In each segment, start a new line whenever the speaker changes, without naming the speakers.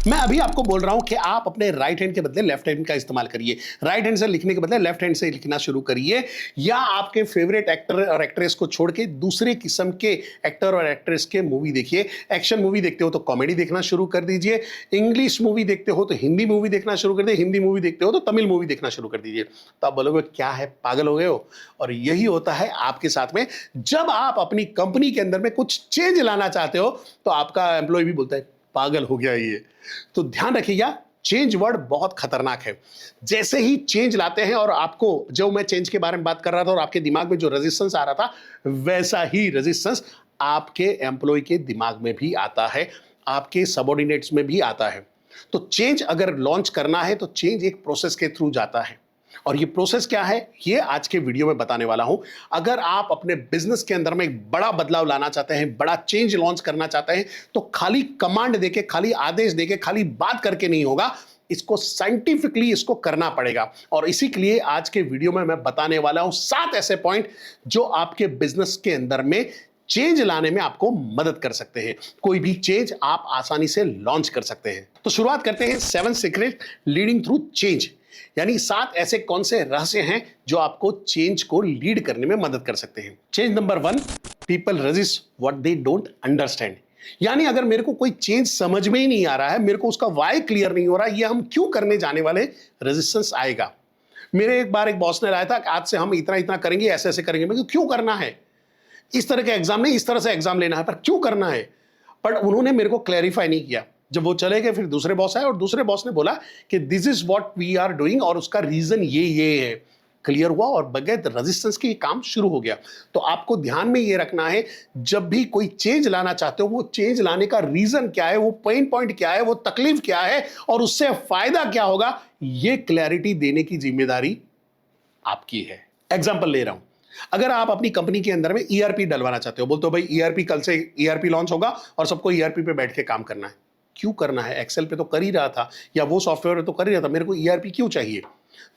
मैं अभी आपको बोल रहा हूं कि आप अपने राइट हैंड के बदले लेफ्ट हैंड का इस्तेमाल करिए, राइट हैंड से लिखने के बदले लेफ्ट हैंड से लिखना शुरू करिए, या आपके फेवरेट एक्टर और एक्ट्रेस को छोड़ के दूसरे किस्म के एक्टर और एक्ट्रेस के मूवी देखिए। एक्शन मूवी देखते हो तो कॉमेडी देखना शुरू कर दीजिए, इंग्लिश मूवी देखते हो तो हिंदी मूवी देखना शुरू कर दीजिए, हिंदी मूवी देखते हो तो तमिल मूवी देखना शुरू कर दीजिए। तो आप बोलोगे क्या है, पागल हो गए हो? और यही होता है आपके साथ में। जब आप अपनी कंपनी के अंदर में कुछ चेंज लाना चाहते हो तो आपका एम्प्लॉय भी बोलता है पागल हो गया ये। तो ध्यान रखिएगा, चेंज वर्ड बहुत खतरनाक है। जैसे ही चेंज लाते हैं, और आपको जो मैं चेंज के बारे में बात कर रहा था और आपके दिमाग में जो रेजिस्टेंस आ रहा था, वैसा ही रेजिस्टेंस आपके एम्प्लॉय के दिमाग में भी आता है, आपके सबऑर्डिनेट्स में भी आता है। तो चेंज अगर लॉन्च करना है तो चेंज एक प्रोसेस के थ्रू जाता है, और ये प्रोसेस क्या है ये आज के वीडियो में बताने वाला हूं। अगर आप अपने बिजनेस के अंदर में एक बड़ा बदलाव लाना चाहते हैं, बड़ा चेंज लॉन्च करना चाहते हैं, तो खाली कमांड देके, खाली आदेश देके, खाली बात करके नहीं होगा, इसको साइंटिफिकली इसको करना पड़ेगा। और इसी के लिए आज के वीडियो में मैं बताने वाला हूं 7 ऐसे पॉइंट जो आपके बिजनेस के अंदर में चेंज लाने में आपको मदद कर सकते हैं। कोई भी चेंज आप आसानी से लॉन्च कर सकते हैं। तो शुरुआत करते हैं 7 सीक्रेट लीडिंग थ्रू चेंज, यानी 7 ऐसे कौन से रहस्य हैं जो आपको चेंज को लीड करने में मदद कर सकते हैं। Change number 1, people resist what they don't understand. यानी अगर मेरे को कोई चेंज समझ में ही नहीं आ रहा है, मेरे को उसका वाई क्लियर नहीं हो रहा, ये हम क्यों करने जाने वाले, रेजिस्टेंस आएगा। मेरे एक बार एक बॉस ने लाया था कि आज से हम इतना इतना करेंगे, ऐसे ऐसे करेंगे। मैं क्यों करना है, इस तरह का एग्जाम नहीं, इस तरह से एग्जाम लेना है, पर क्यों करना है। पर उन्होंने मेरे को क्लैरिफाई नहीं किया। जब वो चले गए, फिर दूसरे बॉस आए और दूसरे बॉस ने बोला कि this is what we are doing, और उसका रीजन ये है। क्लियर हुआ और बगैर रेजिस्टेंस के काम शुरू हो गया। तो आपको ध्यान में ये रखना है, जब भी कोई चेंज लाना चाहते हो, वो चेंज लाने का रीजन क्या है, वो पेन पॉइंट क्या है, वो तकलीफ क्या है, और उससे फायदा क्या होगा, ये क्लैरिटी देने की जिम्मेदारी आपकी है। एग्जाम्पल ले रहा हूं, अगर आप अपनी कंपनी के अंदर में ईआरपी डलवाना चाहते हो, बोलते हो भाई ईआरपी, कल से ईआरपी लॉन्च होगा और सबको ईआरपी पे बैठ के काम करना है। क्यों करना है, एक्सेल पे तो कर ही रहा था, या वो सॉफ्टवेयर पे तो कर ही रहा था, मेरे को ईआरपी क्यों चाहिए।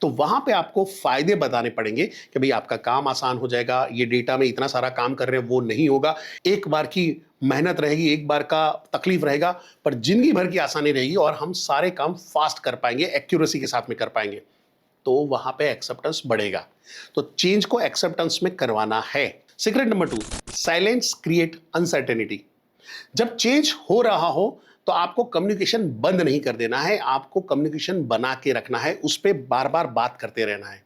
तो वहां पे आपको फायदे बताने पड़ेंगे कि भाई आपका काम आसान हो जाएगा, ये डेटा में इतना सारा काम कर रहे हैं वो नहीं होगा, एक बार की मेहनत रहेगी, एक बार का तकलीफ रहेगा, पर जिंदगी भर की आसानी रहेगी, और हम सारे काम फास्ट कर पाएंगे, एक्यूरेसी के साथ में कर पाएंगे। तो वहां पे एक्सेप्टेंस बढ़ेगा। तो चेंज को एक्सेप्टेंस में करवाना है। Secret number 2, silence create uncertainty. जब चेंज हो रहा हो तो आपको कम्युनिकेशन बंद नहीं कर देना है, आपको कम्युनिकेशन बना के रखना है, उस पर बार बार बात करते रहना है।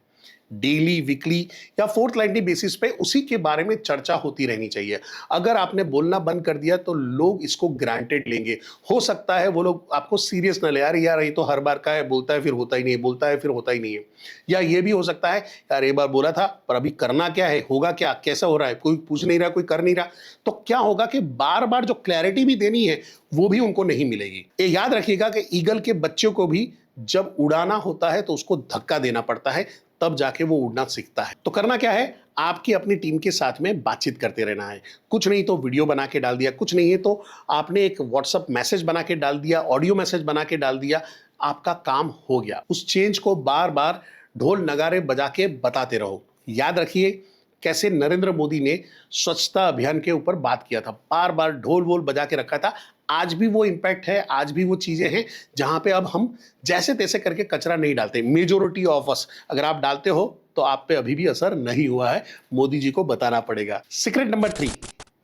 डेली, वीकली या फोर्टनाइटली बेसिस पे उसी के बारे में चर्चा होती रहनी चाहिए। अगर आपने बोलना बंद कर दिया तो लोग इसको ग्रांटेड लेंगे। हो सकता है वो लोग आपको सीरियस ना ले, यार ये तो हर बार का है, बोलता है फिर होता ही नहीं है, बोलता है फिर होता ही नहीं है। या ये भी हो सकता है, यार एक बार बोला था पर अभी करना क्या है, होगा क्या, कैसा हो रहा है, कोई पूछ नहीं रहा, कोई कर नहीं रहा। तो क्या होगा कि बार बार जो क्लैरिटी भी देनी है वो भी उनको नहीं मिलेगी। ये याद रखिएगा कि ईगल के बच्चों को भी जब उड़ाना होता है तो उसको धक्का देना पड़ता है, तब जाके वो उड़ना सीखता है। तो करना क्या है, आपकी अपनी टीम के साथ में बातचीत करते रहना है। कुछ नहीं तो वीडियो बना के डाल दिया, कुछ नहीं है तो आपने एक व्हाट्सएप मैसेज बना के डाल दिया, ऑडियो मैसेज बना के डाल दिया, आपका काम हो गया। उस चेंज को बार बार ढोल नगारे बजा के बताते रहो। याद रखिए कैसे नरेंद्र मोदी ने स्वच्छता अभियान के ऊपर बात किया था, बार बार ढोल वोल बजा के रखा था। आज भी वो इंपैक्ट है, आज भी वो चीजें हैं जहां पे अब हम जैसे तैसे करके कचरा नहीं डालते। मेजोरिटी ऑफ अस, अगर आप डालते हो तो आप पे अभी भी असर नहीं हुआ है, मोदी जी को बताना पड़ेगा। Secret number 3,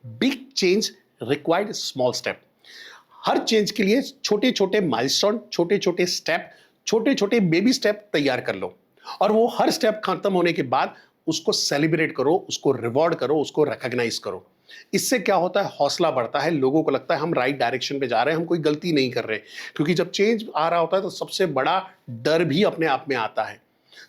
big change required small step. हर चेंज के लिए छोटे छोटे माइलस्टोन, छोटे छोटे स्टेप, छोटे छोटे बेबी स्टेप तैयार कर लो, और वो हर स्टेप खत्म होने के बाद उसको सेलिब्रेट करो, उसको रिवॉर्ड करो, उसको रिकॉग्नाइज करो। इससे क्या होता है, हौसला बढ़ता है, लोगों को लगता है हम राइट डायरेक्शन पे जा रहे हैं, हम कोई गलती नहीं कर रहे। क्योंकि जब चेंज आ रहा होता है तो सबसे बड़ा डर भी अपने आप में आता है।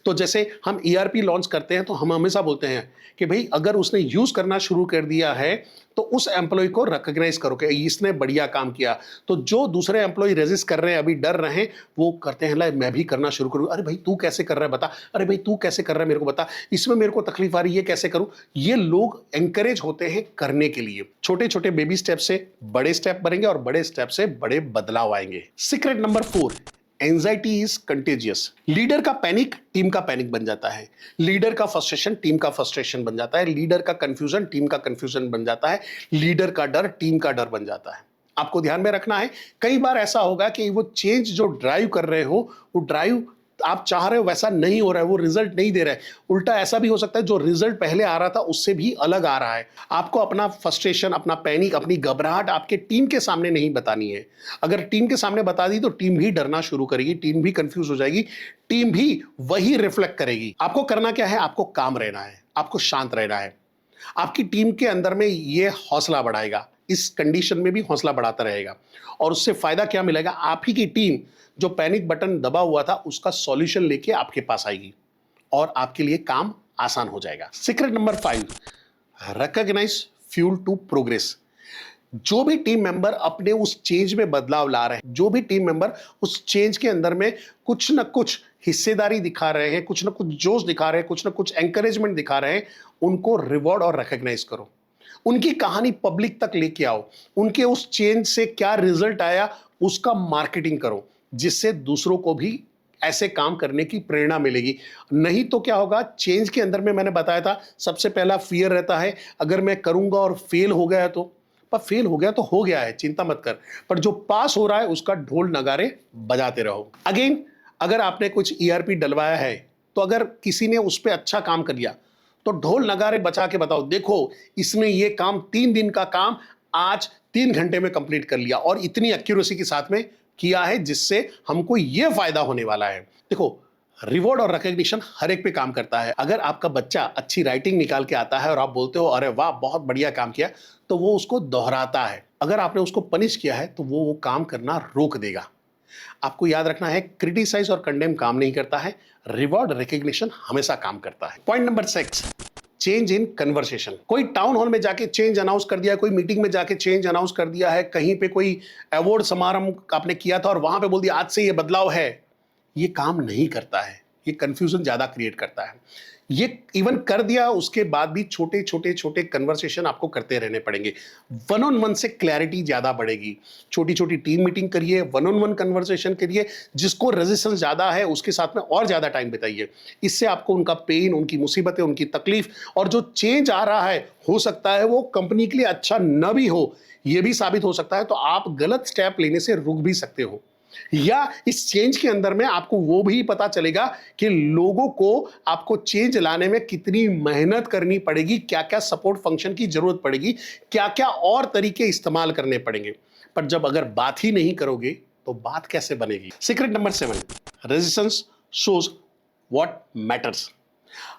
तो जैसे हम ईआरपी लॉन्च करते हैं तो हम हमेशा बोलते हैं कि भाई अगर उसने यूज करना शुरू कर दिया है तो उस एम्प्लॉय को रिकॉग्नाइज करो कि इसने बढ़िया काम किया। तो जो दूसरे एम्प्लॉय रेजिस्ट कर रहे हैं, अभी डर रहे हैं, वो करते हैं ला मैं भी करना शुरू करूँ, अरे भाई तू कैसे कर रहा है बता, अरे भाई तू कैसे कर रहा है मेरे को बता, इसमें मेरे को तकलीफ आ रही है कैसे करूं। ये लोग एंकरेज होते हैं करने के लिए। छोटे छोटे बेबी स्टेप से बड़े स्टेप बनेंगे और बड़े स्टेप से बड़े बदलाव आएंगे। Secret number 4, anxiety is contagious. Leader का पैनिक टीम का पैनिक बन जाता है, लीडर का फ्रस्ट्रेशन टीम का फ्रस्ट्रेशन बन जाता है, लीडर का कंफ्यूजन टीम का कंफ्यूजन बन जाता है, लीडर का डर टीम का डर बन जाता है। आपको ध्यान में रखना है। कई बार ऐसा होगा कि वो चेंज जो ड्राइव कर रहे हो, वो ड्राइव आप चाह रहे हो वैसा नहीं हो रहा है, वो रिजल्ट नहीं दे रहा है। उल्टा ऐसा भी हो सकता है जो रिजल्ट पहले आ रहा था उससे भी अलग आ रहा है। आपको अपना फ्रस्ट्रेशन, अपना पैनिक, अपनी घबराहट आपके टीम के सामने नहीं बतानी है। अगर टीम के सामने बता दी तो टीम भी डरना शुरू करेगी, टीम भी कंफ्यूज हो जाएगी, टीम भी वही रिफ्लेक्ट करेगी। आपको करना क्या है? आपको काम रहना है, आपको शांत रहना है। आपकी टीम के अंदर में ये हौसला बढ़ाएगा, इस कंडीशन में भी हौसला बढ़ाता रहेगा। और उससे फायदा क्या मिलेगा? आप ही की टीम जो पैनिक बटन दबा हुआ था उसका सॉल्यूशन लेके आपके पास आएगी और आपके लिए काम आसान हो जाएगा। Secret number 5, recognise fuel to progress. जो भी टीम मेंबर अपने उस चेंज में बदलाव ला रहे हैं, जो भी टीम मेंबर उस चेंज के अंदर में कुछ ना कुछ हिस्सेदारी दिखा रहे हैं, कुछ ना कुछ जोश दिखा रहे हैं, कुछ ना कुछ एंकरेजमेंट दिखा रहे हैं, उनको रिवॉर्ड और रिकॉग्नाइज करो। उनकी कहानी पब्लिक तक लेके आओ। उनके उस चेंज से क्या रिजल्ट आया उसका मार्केटिंग करो, जिससे दूसरों को भी ऐसे काम करने की प्रेरणा मिलेगी। नहीं तो क्या होगा? चेंज के अंदर में मैंने बताया था सबसे पहला फियर रहता है, अगर मैं करूंगा और फेल हो गया तो। पर फेल हो गया तो हो गया है, चिंता मत कर, पर जो पास हो रहा है उसका ढोल नगारे बजाते रहो। अगेन, अगर आपने कुछ ईआरपी डलवाया है तो अगर किसी ने उस पर अच्छा काम कर लिया तो ढोल नगारे बचा के बताओ, देखो इसने ये काम 3 दिन का काम आज 3 घंटे में कंप्लीट कर लिया और इतनी एक्यूरेसी के साथ में किया है, जिससे हमको ये फायदा होने वाला है। देखो, रिवॉर्ड और रिकॉग्निशन हर एक पे काम करता है। अगर आपका बच्चा अच्छी राइटिंग निकाल के आता है और आप बोलते हो अरे वाह बहुत बढ़िया काम किया, तो वो उसको दोहराता है। अगर आपने उसको पनिश किया है तो वो काम करना रोक देगा। आपको याद रखना है, क्रिटिसाइज और कंडेम काम नहीं करता है, रिवॉर्ड रिकॉग्निशन हमेशा काम करता है। Point number 6, change in conversation. कोई टाउन हॉल में जाके चेंज अनाउंस कर दिया है, कोई मीटिंग में जाके चेंज अनाउंस कर दिया है, कहीं पे कोई अवार्ड समारोह आपने किया था और वहां पे बोल दिया आज से ये बदलाव है, ये काम नहीं करता है। ये कंफ्यूजन ज्यादा क्रिएट करता है। ये इवन कर दिया उसके बाद भी छोटे छोटे छोटे कन्वर्सेशन आपको करते रहने पड़ेंगे। वन ऑन वन से क्लैरिटी ज्यादा बढ़ेगी। छोटी छोटी टीम मीटिंग करिए, वन ऑन वन कन्वर्सेशन करिए। जिसको रेजिस्टेंस ज्यादा है उसके साथ में और ज्यादा टाइम बिताइए। इससे आपको उनका पेन, उनकी मुसीबतें, उनकी तकलीफ और जो चेंज आ रहा है, हो सकता है वो कंपनी के लिए अच्छा न भी हो, यह भी साबित हो सकता है। तो आप गलत स्टेप लेने से रुक भी सकते हो, या इस चेंज के अंदर में आपको वो भी पता चलेगा कि लोगों को आपको चेंज लाने में कितनी मेहनत करनी पड़ेगी, क्या क्या सपोर्ट फंक्शन की जरूरत पड़ेगी, क्या क्या और तरीके इस्तेमाल करने पड़ेंगे। पर जब अगर बात ही नहीं करोगे तो बात कैसे बनेगी? Secret number 7, resistance shows what matters.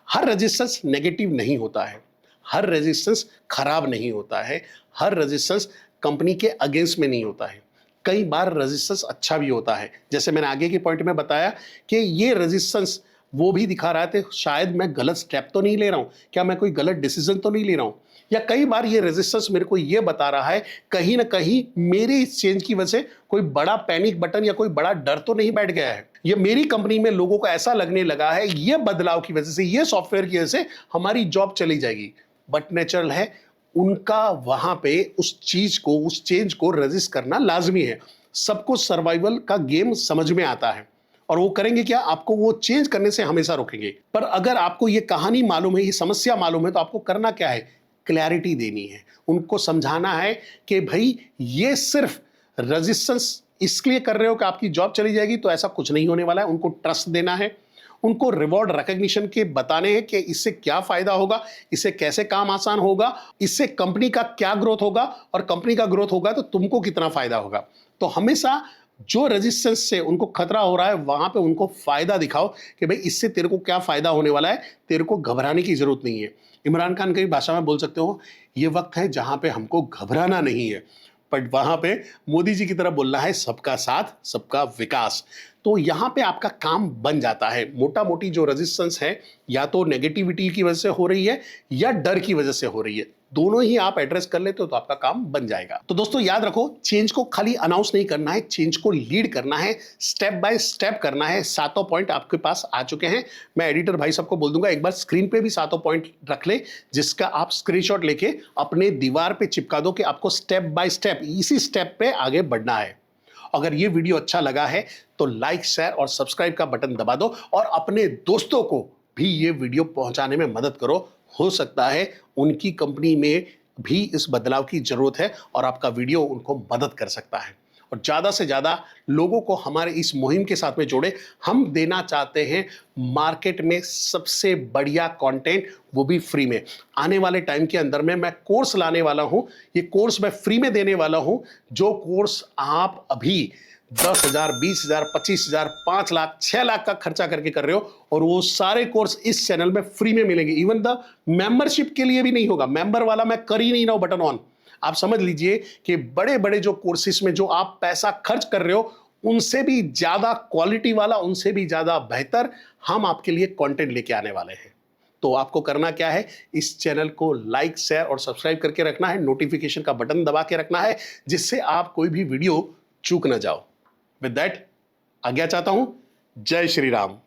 Her resistance negative नहीं होता है, हर रेजिस्टेंस खराब नहीं होता है, हर रेजिस्टेंस कंपनी के अगेंस्ट में नहीं होता है। कई बार रेजिस्टेंस अच्छा भी होता है। जैसे मैंने आगे के पॉइंट में बताया कि ये रेजिस्टेंस वो भी दिखा रहा है शायद मैं गलत स्टेप तो नहीं ले रहा हूं, क्या मैं कोई गलत डिसीजन तो नहीं ले रहा हूं, या कई बार ये रेजिस्टेंस मेरे को ये बता रहा है कहीं ना कहीं मेरे इस चेंज की वजह से कोई बड़ा पैनिक बटन या कोई बड़ा डर तो नहीं बैठ गया है, ये मेरी कंपनी में लोगों को ऐसा लगने लगा है ये बदलाव की वजह से, ये सॉफ्टवेयर की वजह से हमारी जॉब चली जाएगी। बट नेचुरल है, उनका वहां पे उस चीज को, उस चेंज को रेजिस्ट करना लाजमी है। सबको सर्वाइवल का गेम समझ में आता है और वो करेंगे क्या? आपको वो चेंज करने से हमेशा रोकेंगे। पर अगर आपको ये कहानी मालूम है, ये समस्या मालूम है, तो आपको करना क्या है? क्लैरिटी देनी है, उनको समझाना है कि भाई ये सिर्फ रेजिस्टेंस इसलिए कर रहे हो कि आपकी जॉब चली जाएगी, तो ऐसा कुछ नहीं होने वाला है। उनको ट्रस्ट देना है, उनको रिवॉर्ड रिकॉग्निशन के बताने हैं कि इससे क्या फायदा होगा, इससे कैसे काम आसान होगा, इससे कंपनी का क्या ग्रोथ होगा, और कंपनी का ग्रोथ होगा तो तुमको कितना फायदा होगा। तो हमेशा जो रेजिस्टेंस से उनको खतरा हो रहा है वहां पे उनको फायदा दिखाओ कि भाई इससे तेरे को क्या फायदा होने वाला है, तेरे को घबराने की जरूरत नहीं है। इमरान खान की भाषा में बोल सकते हो, ये वक्त है जहां पे हमको घबराना नहीं है, बट वहां पे मोदी जी की तरह बोलना है सबका साथ सबका विकास। तो यहां पे आपका काम बन जाता है। मोटा मोटी जो रेजिस्टेंस है या तो नेगेटिविटी की वजह से हो रही है या डर की वजह से हो रही है, दोनों ही आप एड्रेस कर लेते हो तो आपका काम बन जाएगा। तो दोस्तों याद रखो, चेंज को खाली अनाउंस नहीं करना है, चेंज को लीड करना है, स्टेप बाय स्टेप करना है। सातों पॉइंट आपके पास आ चुके हैं। मैं एडिटर भाई साहब को बोल दूंगा एक बार स्क्रीन पे भी सातों पॉइंट रख ले, जिसका आप स्क्रीनशॉट लेके अपने दीवार पे चिपका दो कि आपको स्टेप बाय स्टेप इसी स्टेप पे आगे बढ़ना है। अगर ये वीडियो अच्छा लगा है तो लाइक, शेयर और सब्सक्राइब का बटन दबा दो और अपने दोस्तों को भी ये वीडियो पहुंचाने में मदद करो। हो सकता है उनकी कंपनी में भी इस बदलाव की जरूरत है और आपका वीडियो उनको मदद कर सकता है। और ज़्यादा से ज़्यादा लोगों को हमारे इस मुहिम के साथ में जोड़े। हम देना चाहते हैं मार्केट में सबसे बढ़िया कंटेंट, वो भी फ्री में। आने वाले टाइम के अंदर में मैं कोर्स लाने वाला हूं, ये कोर्स मैं फ्री में देने वाला हूं। जो कोर्स आप अभी 10,000, 20,000, 25,000, 5 लाख, 6 लाख का खर्चा करके कर रहे हो, और वो सारे कोर्स इस चैनल में फ्री में मिलेंगे। इवन द मेंबरशिप के लिए भी नहीं होगा, मेंबर वाला मैं कर ही नहीं रहा हूं बटन ऑन। आप समझ लीजिए कि बड़े बड़े जो कोर्सेज में जो आप पैसा खर्च कर रहे हो, उनसे भी ज्यादा क्वालिटी वाला, उनसे भी ज्यादा बेहतर हम आपके लिए कंटेंट लेके आने वाले हैं। तो आपको करना क्या है, इस चैनल को लाइक, शेयर और सब्सक्राइब करके रखना है, नोटिफिकेशन का बटन दबा के रखना है, जिससे आप कोई भी वीडियो चूक ना जाओ। विद दैट आज्ञा चाहता हूं। जय श्री राम।